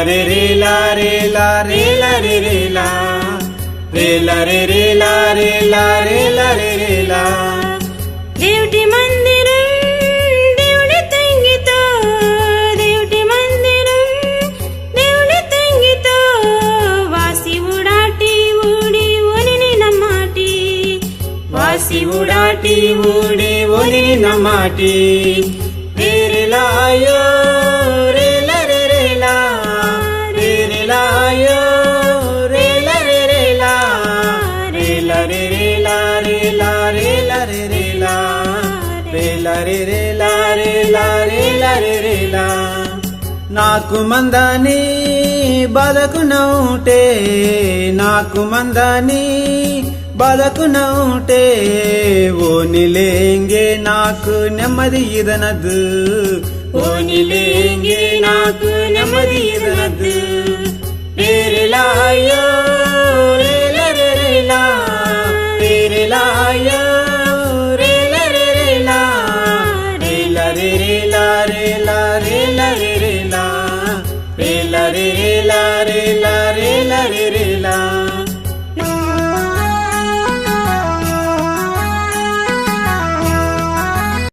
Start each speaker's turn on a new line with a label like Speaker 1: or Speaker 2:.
Speaker 1: రేలా రే రేలా రేలా రేలా రే రేలా రేలా రే రేలా రేలా రేలా రే రేలా
Speaker 2: దేవుటి మందిరం దేవుడి తంగితో దేవుటి మందిరం దేవుడి తంగితో వాసి ఊడాటి ఊడి ఒనిని నమ్మాటి
Speaker 1: వాసి ఊడాటి ఊడి ఒనిని నమ్మాటి రేలాయో రేలా రే రేలా రేలాయో రేలా రే రేలా రేలా రే రేలా రేలా రేలా రే రేలా రేలా రే రేలా రేలా రేలా రే రేలా నాకు మందని బాధకు నవ్వుటే నాకు మందని బాధకు నవ్వుటే ఓనిలేంగే నాకు నెమ్మది ఇదనదు ఓనిలేంగే నాకు నెమ్మది ఇదనదు రేలాయో రేలా రేలా రేలాయో